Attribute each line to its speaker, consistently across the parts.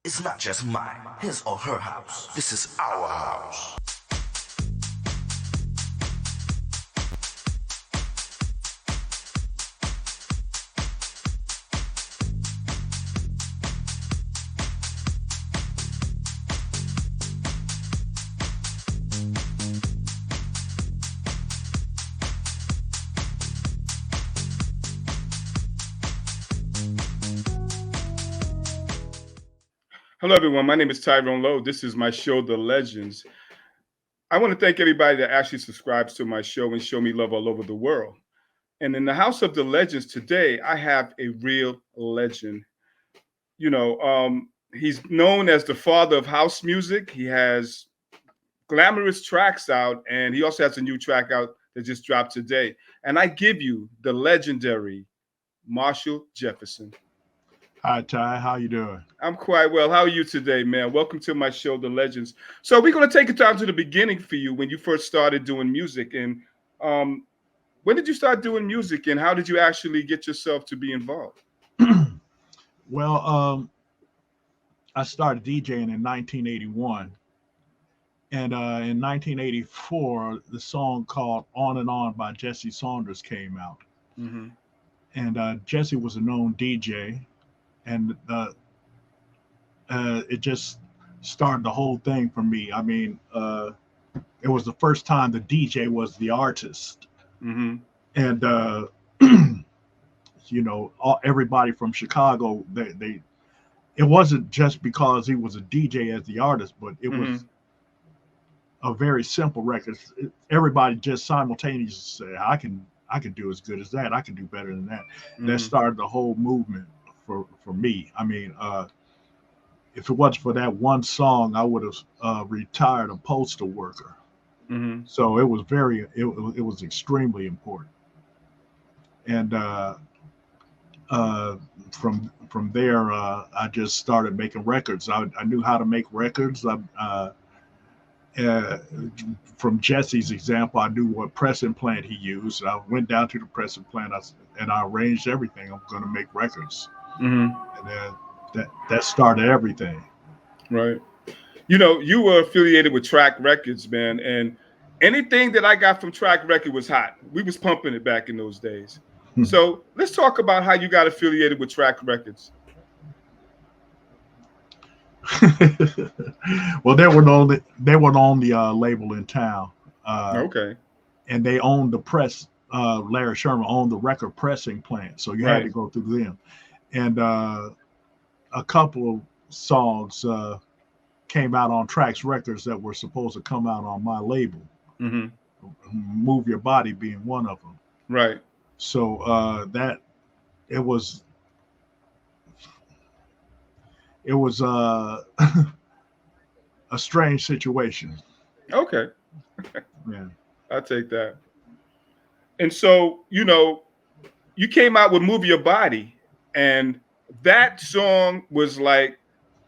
Speaker 1: It's not just mine, his or her house. This is our house.
Speaker 2: Hello, everyone. My name is Tyrone Lowe. This is my show, The Legends. I want to thank everybody that actually subscribes to my show and show me love all over the world. And in the House of the Legends today, I have a real legend. He's known as the father of house music. He has glamorous tracks out, and he also has a new track out that just dropped today. And I give you the legendary Marshall Jefferson.
Speaker 3: Hi, Ty. How you doing?
Speaker 2: I'm quite well. How are you today, man? Welcome to my show, The Legends. So we're going to take it down to the beginning for you when you first started doing music. And when did you start doing music, and how did you actually get yourself to be involved?
Speaker 3: Well, I started DJing in 1981. And in 1984, the song called On and On by Jesse Saunders came out.
Speaker 2: Mm-hmm.
Speaker 3: And Jesse was a known DJ. And it just started the whole thing for me. I mean, it was the first time the DJ was the artist.
Speaker 2: Mm-hmm.
Speaker 3: And, everybody from Chicago, it wasn't just because he was a DJ as the artist, but it was a very simple record. Everybody just simultaneously said, I can do as good as that. I can do better than that.
Speaker 2: Mm-hmm.
Speaker 3: That started the whole movement for me. I mean, if it wasn't for that one song, I would have retired a postal worker.
Speaker 2: Mm-hmm.
Speaker 3: So it was extremely important. And from there, I just started making records. I knew how to make records. From Jesse's example, I knew what pressing plant he used. I went down to the pressing plant and I arranged everything. I'm going to make records.
Speaker 2: Mm-hmm.
Speaker 3: And then that started everything.
Speaker 2: Right. You were affiliated with Track Records, man, and anything that I got from Track Record was hot. We was pumping it back in those days. So let's talk about how you got affiliated with Track Records.
Speaker 3: Well, they were on the label in town.
Speaker 2: Okay.
Speaker 3: And they owned the press. Larry Sherman owned the record pressing plant, so you had to go through them. And a couple of songs came out on Trax Records that were supposed to come out on my label.
Speaker 2: Mm-hmm.
Speaker 3: Move Your Body being one of them.
Speaker 2: Right.
Speaker 3: So that it was a strange situation.
Speaker 2: Okay.
Speaker 3: Yeah.
Speaker 2: I'll take that. And so, you came out with Move Your Body, and that song was like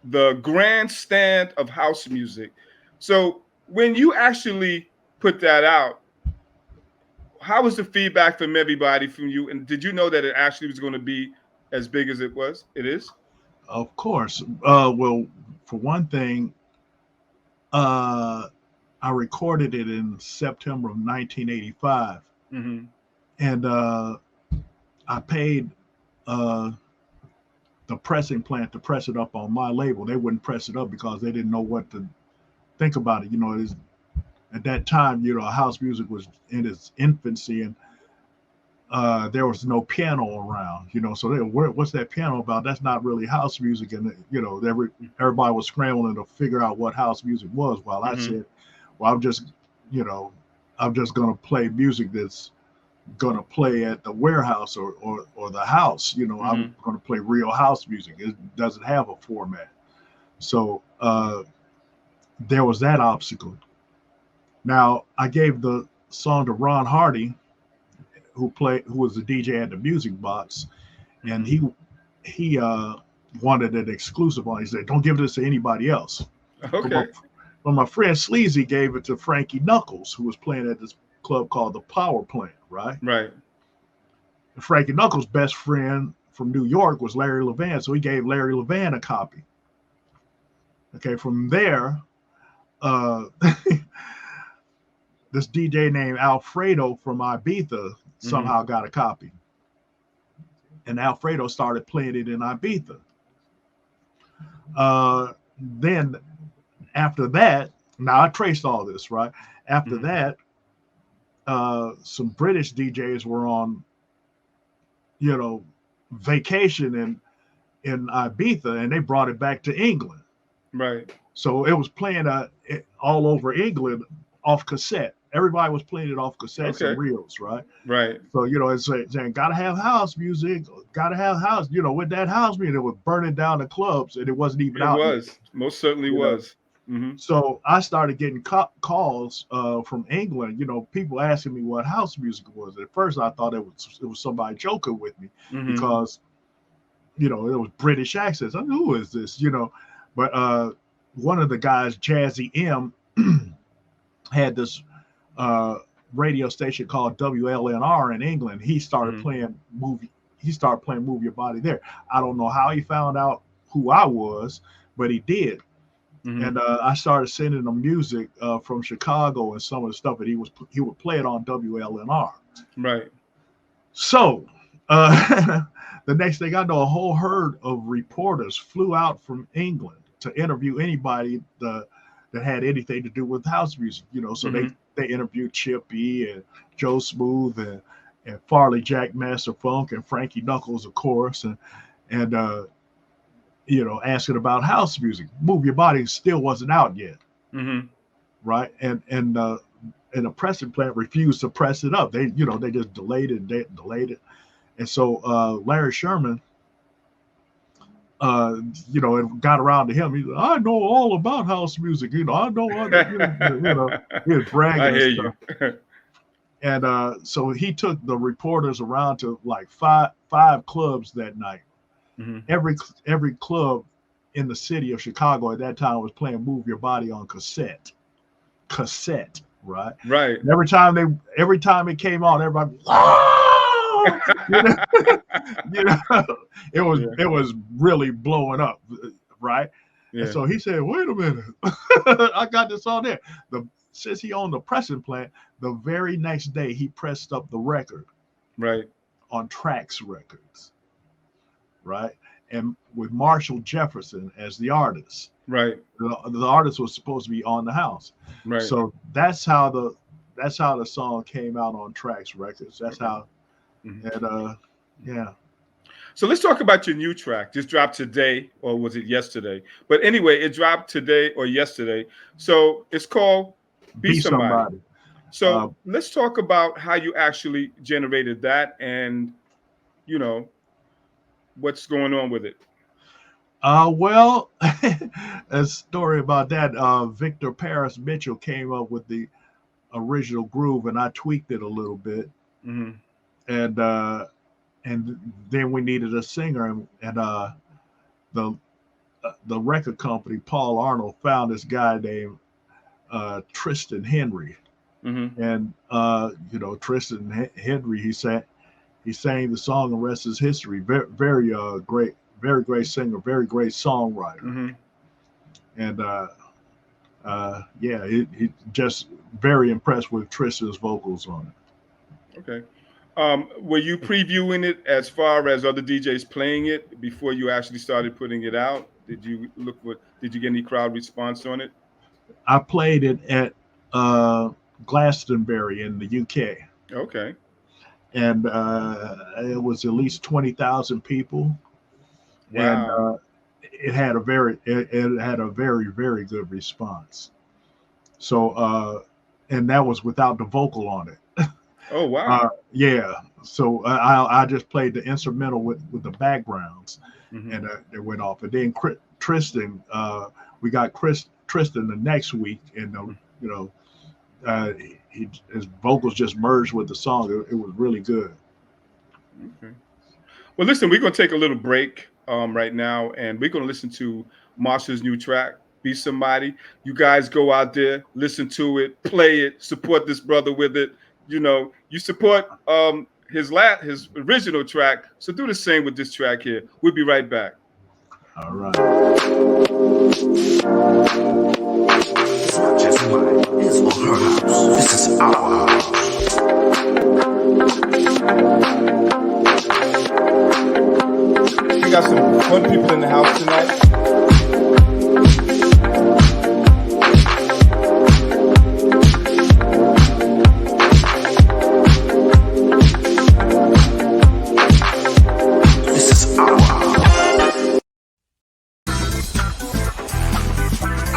Speaker 2: the grandstand of house music. So when you actually put that out, how was the feedback from everybody, from you? And did you know that it actually was going to be as big as it is?
Speaker 3: Of course. Well, for one thing, I recorded it in September of 1985.
Speaker 2: Mm-hmm.
Speaker 3: And I paid the pressing plant to press it up on my label. They wouldn't press it up because they didn't know what to think about it. At that time, house music was in its infancy, and there was no piano around. So what's that piano about? That's not really house music. And everybody was scrambling to figure out what house music was. While I said, well, I'm just going to play music that's going to play at the warehouse or the house. I'm going to play real house music. It doesn't have a format. So there was that obstacle. Now I gave the song to Ron Hardy, who was the DJ at the Music Box, and he wanted an exclusive on. He said, "Don't give this to anybody else."
Speaker 2: Okay.
Speaker 3: But my friend Sleazy gave it to Frankie Knuckles, who was playing at this club called the Power Plant, right?
Speaker 2: Right.
Speaker 3: And Frankie Knuckles' best friend from New York was Larry Levan, so he gave Larry Levan a copy. Okay, from there, this DJ named Alfredo from Ibiza somehow got a copy. And Alfredo started playing it in Ibiza. Then after that, now I traced all this, right? After that, some British DJs were on, vacation in Ibiza, and they brought it back to England.
Speaker 2: Right.
Speaker 3: So it was playing all over England off cassette. Everybody was playing it off cassettes and reels, right?
Speaker 2: Right.
Speaker 3: So, it's saying, gotta have house music, gotta have house, with that house music, it was burning down the clubs, and it wasn't even out.
Speaker 2: It was. Yet. Most certainly was.
Speaker 3: So I started getting calls from England, people asking me what house music was. At first, I thought it was somebody joking with me because, it was British accents. I mean, who is this, But one of the guys, Jazzy M, had this radio station called WLNR in England. He started playing movie. He started playing Move Your Body there. I don't know how he found out who I was, but he did. And I started sending him music from Chicago and some of the stuff that he would play it on WLNR.
Speaker 2: Right.
Speaker 3: So the next thing I know, a whole herd of reporters flew out from England to interview anybody that had anything to do with house music. So they interviewed Chippy and Joe Smooth and Farley Jack Master Funk and Frankie Knuckles, of course, and asking about house music. Move Your Body still wasn't out yet, right? And the pressing plant refused to press it up. They just delayed it. And so Larry Sherman, it got around to him. He said, I know all about house music. I know, he was bragging.
Speaker 2: I hear you.
Speaker 3: And so he took the reporters around to like five clubs that night. Every club in the city of Chicago at that time was playing Move Your Body on cassette, right?
Speaker 2: Right.
Speaker 3: And every time it came on, everybody, it was really blowing up, right? Yeah. And so he said, "Wait a minute, I got this on there." Since he owned the pressing plant, the very next day he pressed up the record,
Speaker 2: right,
Speaker 3: on Trax Records. Right, and with Marshall Jefferson as the artist.
Speaker 2: Right,
Speaker 3: the artist was supposed to be on the house.
Speaker 2: Right.
Speaker 3: So that's how the song came out on Trax Records. That's how, and yeah.
Speaker 2: So let's talk about your new track. Just dropped today, or was it yesterday? But anyway, it dropped today or yesterday. So it's called Be Somebody. So let's talk about how you actually generated that, and what's going on with it.
Speaker 3: Well, a story about that. Victor Paris Mitchell came up with the original groove, and I tweaked it a little bit. And then we needed a singer, and the record company, Paul Arnold, found this guy named Tristan Henry. And Tristan Henry, he sang the song, and rest is history. Very, very great singer, very great songwriter. And he just very impressed with Tristan's vocals on it.
Speaker 2: Okay. Were you previewing it as far as other DJs playing it before you actually started putting it out? Did you get any crowd response on it?
Speaker 3: I played it at Glastonbury in the UK.
Speaker 2: Okay.
Speaker 3: And it was at least 20,000 people.
Speaker 2: Wow.
Speaker 3: And it had a very, very good response. So, and that was without the vocal on it.
Speaker 2: Oh, wow.
Speaker 3: Yeah. So I just played the instrumental with the backgrounds, and it went off. And then Tristan, we got Tristan the next week, and his vocals just merged with the song. It was really good.
Speaker 2: Okay. Well, listen, we're going to take a little break right now, and we're going to listen to Marshall's new track, Be Somebody. You guys go out there, listen to it, play it, support this brother with it. You support his original track, so do the same with this track here. We'll be right back.
Speaker 3: All right.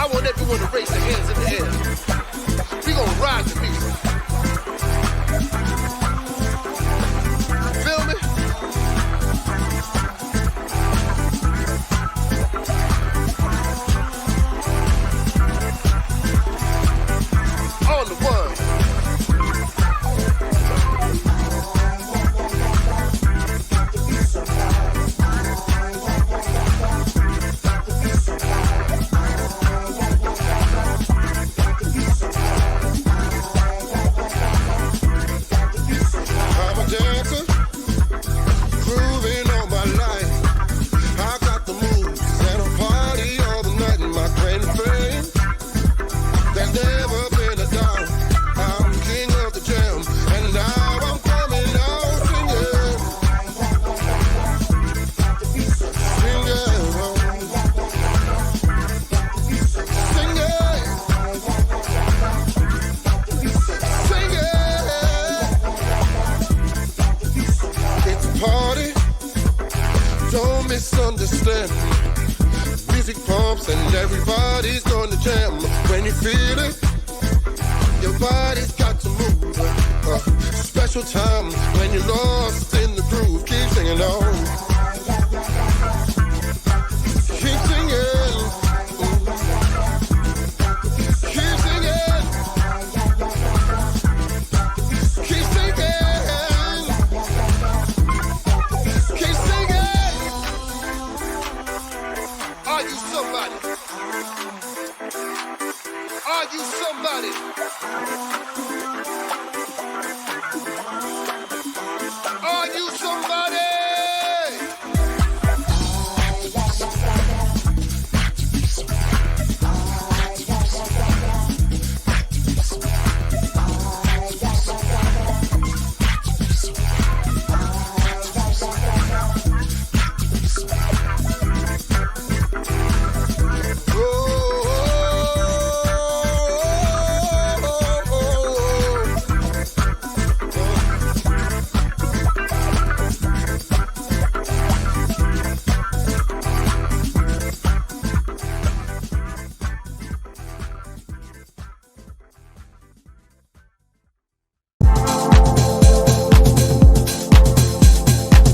Speaker 4: I want everyone to raise their hands in the air. We gonna ride the music. Feel me? On the one. I'm a dancer, grooving all my life. I got the moves and a party all the night in my claim to fame. There's never been a doubt. I'm king of the jam, and now I'm coming out singing. It's a party, don't misunderstand. Music pumps and everybody's gonna jam. When you feel it, your body's got to move. Special time when you're lost in the groove. Keep singing on. Keep singing. Keep singing. Keep singing. Keep singing. Are you somebody? Are you somebody? Are you somebody?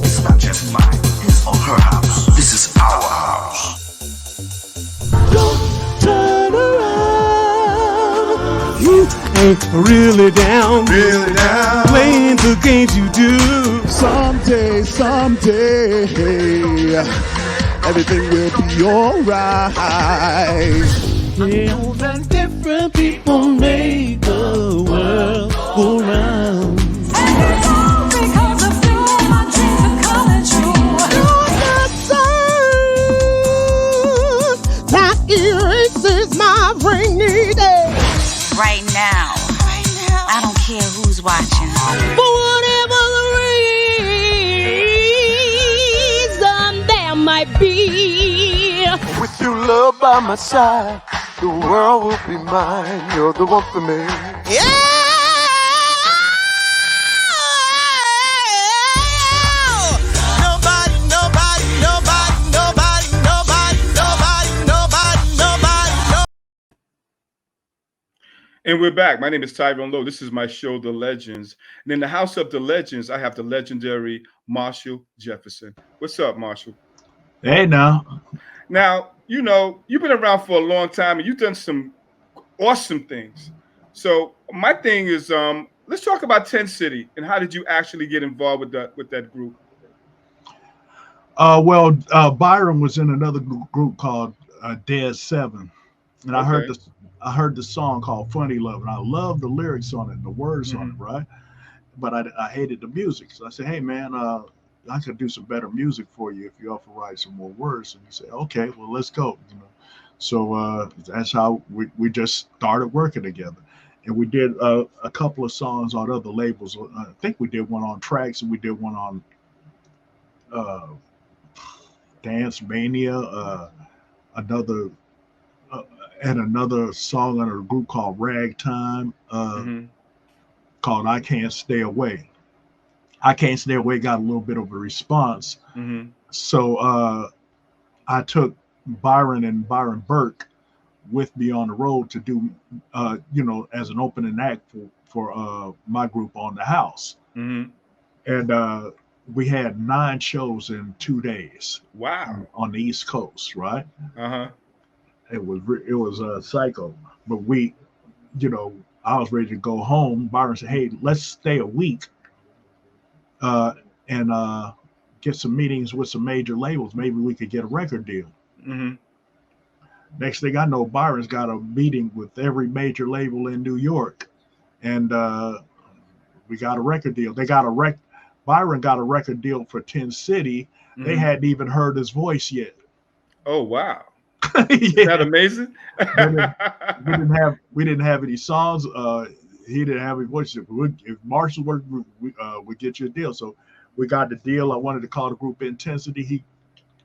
Speaker 1: It's not just mine, his or her house. This is our house.
Speaker 5: Turn around. You ain't really down. Playing the games you do.
Speaker 6: Someday, everything will be alright.
Speaker 5: And different people make the world go round.
Speaker 7: Because of you, my dreams are coming true.
Speaker 6: That erases my rainy day.
Speaker 7: Right now, I don't care who's watching.
Speaker 6: For whatever the reason there might be.
Speaker 5: With your love by my side, the world will be mine. You're the one for me.
Speaker 6: Yeah.
Speaker 2: And we're back. My name is Tyrone Lowe. This is my show, The Legends. And in the house of the legends, I have the legendary Marshall Jefferson. What's up, Marshall?
Speaker 3: Hey, now.
Speaker 2: Now, you know, you've been around for a long time and you've done some awesome things. So my thing is, let's talk about 10 City and how did you actually get involved with that group?
Speaker 3: Byron was in another group called Dead Seven, and I heard the song called "Funny Love," and I love the lyrics on it and the words on it, right? But I hated the music, so I said, "Hey, man, I could do some better music for you if you offer write some more words." And he said, "Okay, well, let's go." You know, so that's how we just started working together, and we did a couple of songs on other labels. I think we did one on Tracks, and we did one on Dance Mania, another song under a group called Ragtime, called I Can't Stay Away. I Can't Stay Away got a little bit of a response. So I took Byron and Byron Burke, with me on the road to do, as an opening act for my group on the house.
Speaker 2: Mm-hmm.
Speaker 3: And we had 9 shows in 2 days
Speaker 2: Wow.
Speaker 3: on the East Coast, right?
Speaker 2: Uh-huh.
Speaker 3: It was psycho, but I was ready to go home. Byron said, "Hey, let's stay a week and get some meetings with some major labels. Maybe we could get a record deal."
Speaker 2: Mm-hmm.
Speaker 3: Next thing I know, Byron's got a meeting with every major label in New York, and we got a record deal. Byron got a record deal for 10 City. They
Speaker 2: Mm-hmm.
Speaker 3: hadn't even heard his voice yet.
Speaker 2: Oh, wow.
Speaker 3: Yeah.
Speaker 2: Isn't that amazing?
Speaker 3: we didn't have any songs. He didn't have any voice. If Marshall worked, we get you a deal. So we got the deal. I wanted to call the group Intensity. He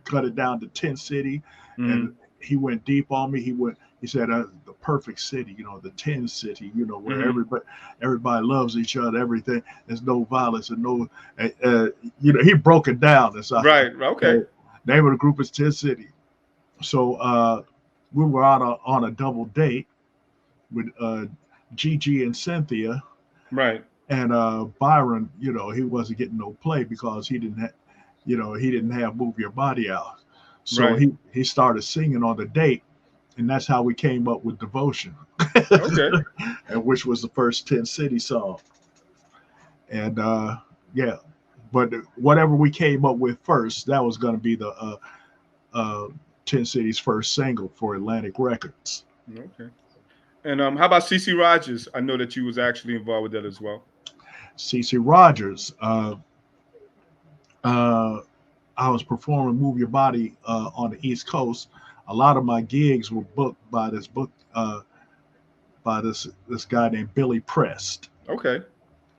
Speaker 3: cut it down to 10 City, and he went deep on me. He said the perfect city, the 10 City, where everybody loves each other, everything. There's no violence and no, he broke it down. And so
Speaker 2: Right. Okay.
Speaker 3: Name of the group is 10 City. So we were out on a double date with Gigi and Cynthia.
Speaker 2: Right.
Speaker 3: And Byron, he wasn't getting no play because he didn't have Move Your Body Out. So
Speaker 2: Right.
Speaker 3: he started singing on the date, and that's how we came up with Devotion.
Speaker 2: Okay.
Speaker 3: And which was the first 10 City song. And but whatever we came up with first, that was going to be the 10 City's first single for Atlantic Records.
Speaker 2: Okay. And how about CeCe Rogers? I know that you was actually involved with that as well.
Speaker 3: CeCe Rogers, I was performing Move Your Body on the East Coast. A lot of my gigs were booked by this guy named Billy Prest.
Speaker 2: Okay.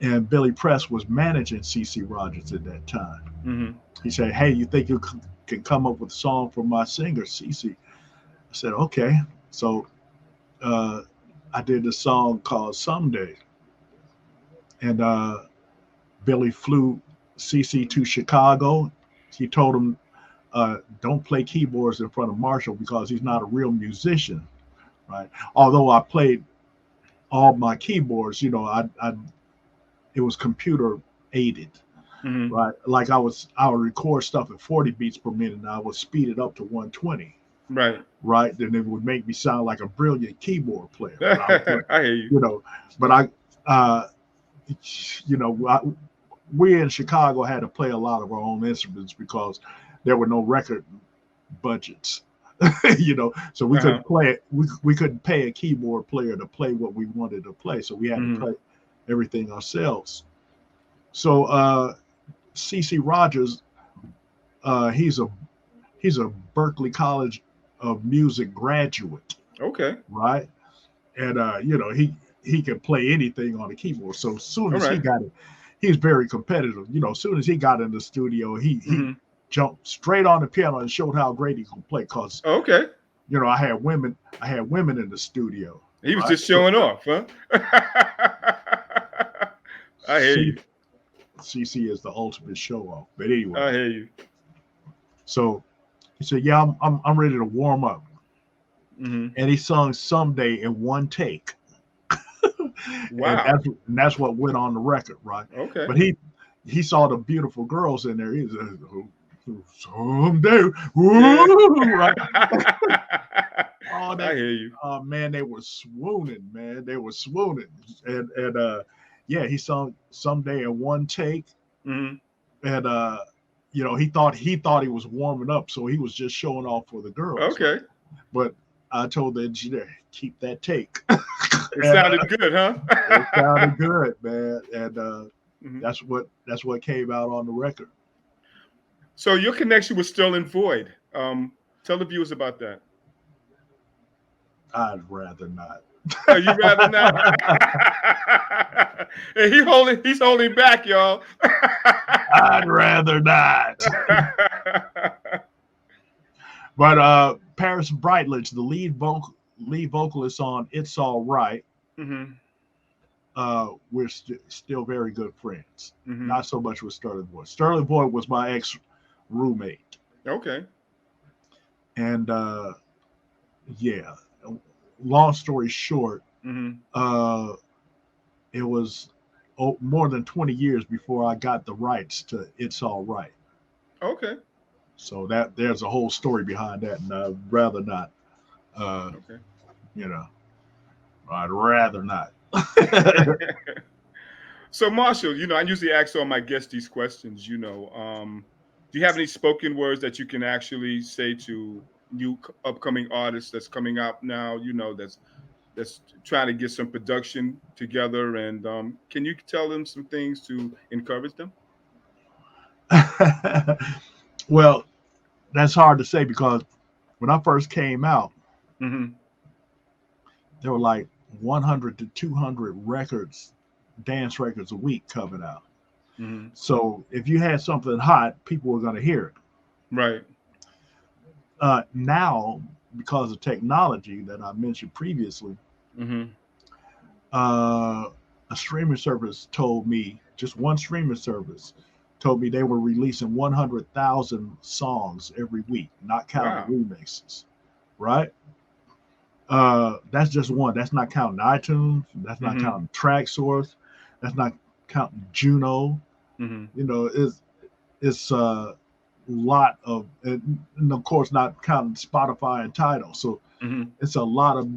Speaker 3: And Billy Prest was managing CeCe Rogers at that time.
Speaker 2: Mm-hmm.
Speaker 3: He said, "Hey, you think you can come up with a song for my singer, CeCe?" I said, "Okay." So I did a song called Someday. And Billy flew CeCe to Chicago. He told him, don't play keyboards in front of Marshall because he's not a real musician, right? Although I played all my keyboards, it was computer aided,
Speaker 2: Mm-hmm.
Speaker 3: right? Like I would record stuff at 40 beats per minute, and I would speed it up to 120,
Speaker 2: Right.
Speaker 3: right? Then it would make me sound like a brilliant keyboard player.
Speaker 2: I hear you.
Speaker 3: But we in Chicago had to play a lot of our own instruments because there were no record budgets, so we couldn't play it. We couldn't pay a keyboard player to play what we wanted to play, so we had to play everything ourselves. So CeCe Rogers, he's a Berklee College of Music graduate,
Speaker 2: Okay.
Speaker 3: right? And he can play anything on the keyboard. So as soon as he got it, he's very competitive. As soon as he got in the studio, he jumped straight on the piano and showed how great he could play. Cause
Speaker 2: Okay.
Speaker 3: I had women in the studio.
Speaker 2: He was just showing off, huh? I hear you.
Speaker 3: CeCe is the ultimate show off. But anyway,
Speaker 2: I hear you.
Speaker 3: so he said, "Yeah, I'm ready to warm up."
Speaker 2: Mm-hmm.
Speaker 3: And he sung Someday in one take.
Speaker 2: Wow.
Speaker 3: And that's what went on the record, right?
Speaker 2: Okay.
Speaker 3: But he saw the beautiful girls in there. He said, "Someday, woo!" Right? Oh,
Speaker 2: I hear you.
Speaker 3: Man, they were swooning, man. They were swooning. And he sung Someday in one take.
Speaker 2: Mm-hmm.
Speaker 3: And he thought he was warming up, so he was just showing off for the girls.
Speaker 2: Okay.
Speaker 3: But I told the engineer, keep that take.
Speaker 2: It sounded good, huh?
Speaker 3: It sounded good, man. And that's what came out on the record.
Speaker 2: So your connection was Sterling Void. Tell the viewers about that.
Speaker 3: I'd rather not.
Speaker 2: Oh, you rather not? Hey, he's holding back, y'all.
Speaker 3: I'd rather not. But Paris Brightledge, the lead vocalist on It's All Right, we're still very good friends.
Speaker 2: Mm-hmm.
Speaker 3: Not so much with Sterling Void. Sterling Void was my ex-roommate.
Speaker 2: Okay.
Speaker 3: And long story short,
Speaker 2: Mm-hmm.
Speaker 3: it was more than 20 years before I got the rights to It's All Right.
Speaker 2: Okay.
Speaker 3: So that there's a whole story behind that, and I'd rather not.
Speaker 2: Okay.
Speaker 3: You know, I'd rather not.
Speaker 2: So Marshall, I usually ask all my guests these questions. Do you have any spoken words that you can actually say to new upcoming artists that's coming out now? That's trying to get some production together, and can you tell them some things to encourage them?
Speaker 3: Well, that's hard to say because when I first came out,
Speaker 2: Mm-hmm.
Speaker 3: there were like 100 to 200 records, dance records a week coming out.
Speaker 2: Mm-hmm.
Speaker 3: So if you had something hot, people were going to hear it.
Speaker 2: Right.
Speaker 3: Now, because of technology that I mentioned previously,
Speaker 2: Mm-hmm.
Speaker 3: a streaming service told me, just one streaming service told me they were releasing 100,000 songs every week, not counting remixes, right? That's just one. That's not counting iTunes. That's not counting Track Source. That's not counting Juno.
Speaker 2: Mm-hmm.
Speaker 3: It's a lot of, and of course, not counting Spotify and Tidal. So
Speaker 2: Mm-hmm.
Speaker 3: it's a lot of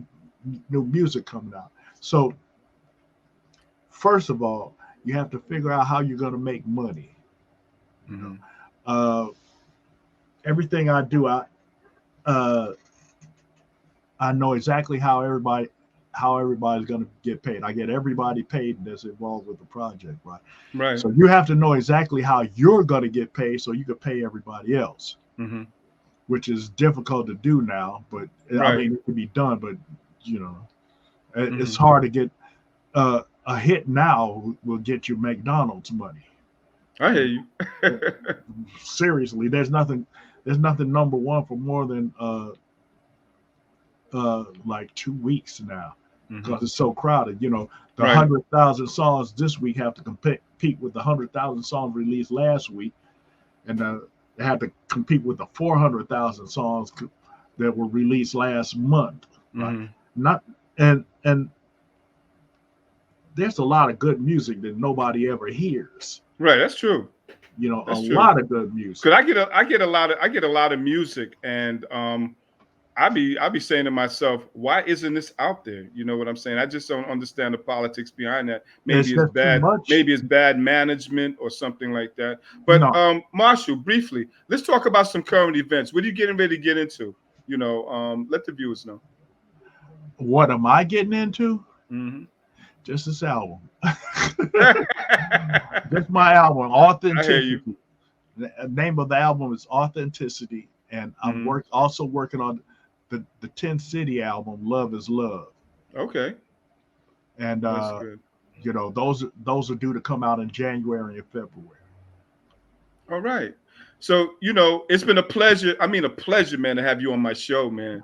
Speaker 3: new music coming out. So first of all, you have to figure out how you're going to make money.
Speaker 2: Mm-hmm.
Speaker 3: Everything I do, I know exactly how everybody's going to get paid. I get everybody paid that's involved with the project, right?
Speaker 2: Right.
Speaker 3: So you have to know exactly how you're going to get paid so you can pay everybody else,
Speaker 2: Mm-hmm.
Speaker 3: which is difficult to do now. But I mean, it can be done, but it's hard to get. A hit now will get you McDonald's money.
Speaker 2: I hear you.
Speaker 3: Seriously, there's nothing number one for more than like 2 weeks now because it's so crowded. The 100,000 songs this week have to compete with the 100,000 songs released last week, and they have to compete with the 400,000 songs that were released last month. Right? Not and there's a lot of good music that nobody ever hears.
Speaker 2: Right, that's true.
Speaker 3: That's a lot of good music.
Speaker 2: Cause I get a lot of music, and I be saying to myself, why isn't this out there? You know what I'm saying? I just don't understand the politics behind that. Maybe it's bad. Maybe it's bad management or something like that. But Marshall, briefly, let's talk about some current events. What are you getting ready to get into? Let the viewers know.
Speaker 3: What am I getting into?
Speaker 2: Mm-hmm.
Speaker 3: Just this album. That's my album, Authenticity.
Speaker 2: I hear you.
Speaker 3: The name of the album is Authenticity, and I'm also working on the 10 City album, Love is Love.
Speaker 2: Okay.
Speaker 3: And
Speaker 2: that's good.
Speaker 3: Those are due to come out in January and February.
Speaker 2: All right. So it's been a pleasure. I mean, a pleasure, man, to have you on my show, man.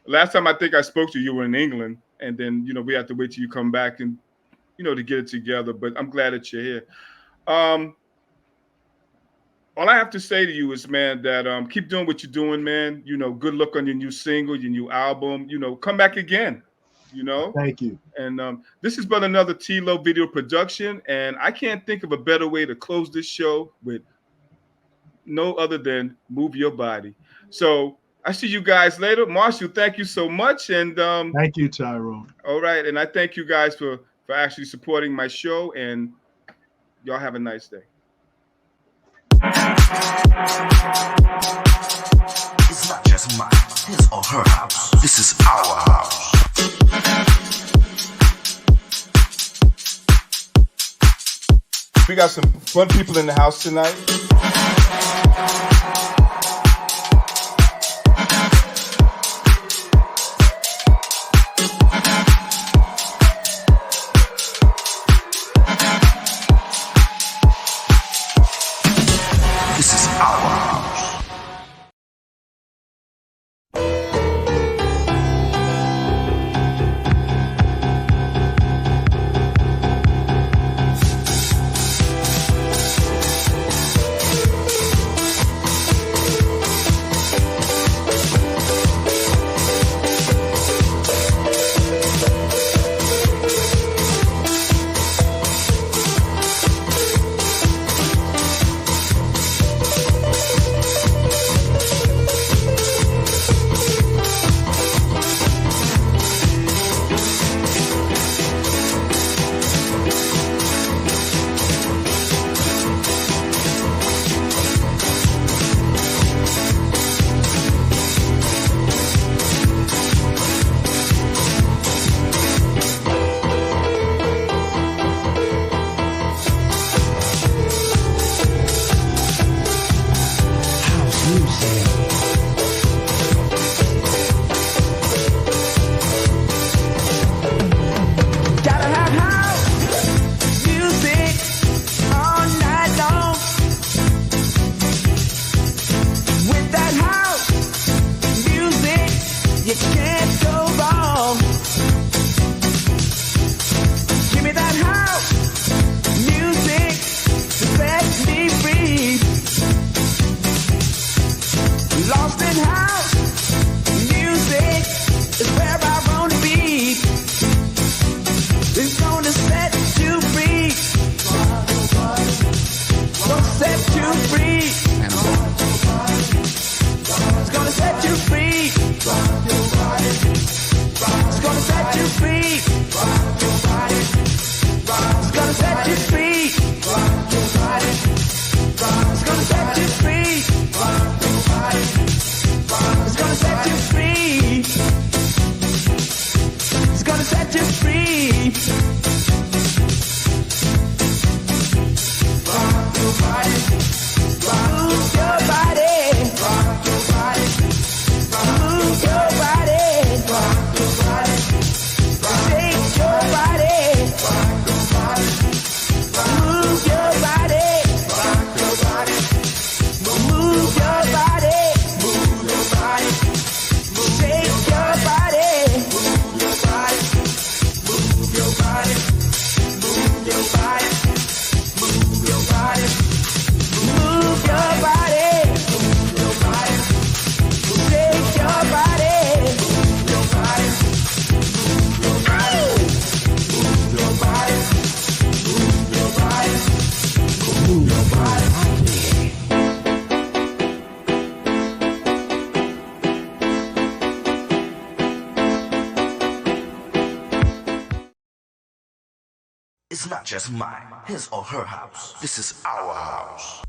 Speaker 2: Last time I think I spoke to you, you were in England. And then, we have to wait till you come back and, to get it together. But I'm glad that you're here. All I have to say to you is, man, that keep doing what you're doing, man. Good luck on your new single, your new album. Come back again,
Speaker 3: Thank you.
Speaker 2: And this has been another T-Lo video production. And I can't think of a better way to close this show with no other than Move Your Body. So I see you guys later. Marshall, thank you so much. And
Speaker 3: thank you, Tyrone.
Speaker 2: All right. And I thank you guys for actually supporting my show. And y'all have a nice day.
Speaker 1: It's not just mine, his or her house. This is our house.
Speaker 2: We got some fun people in the house tonight.
Speaker 1: This is our house.
Speaker 8: You can't go wrong. Give me that house music to set me free. Lost in house music is where I want to be. It's gonna set you free. Gonna set you free. It's gonna set you free. It's gonna set you free. It's gonna set you free. It's gonna set you free. It's gonna set you free. It's gonna set you free. Rock your body. Move your body. Rock your body. Move your body. Rock your body. Shake your body. Rock your body. Move your body. Rock your body. Move your body. Move your body. Shake your body. Move your body. Move your body. Move your body. Move your body. Move your body. Move your body. Shake your body. Move your body. Move your body. Move your body. Move your body. Move your body.
Speaker 1: It's not just mine, his or her house. This is our house.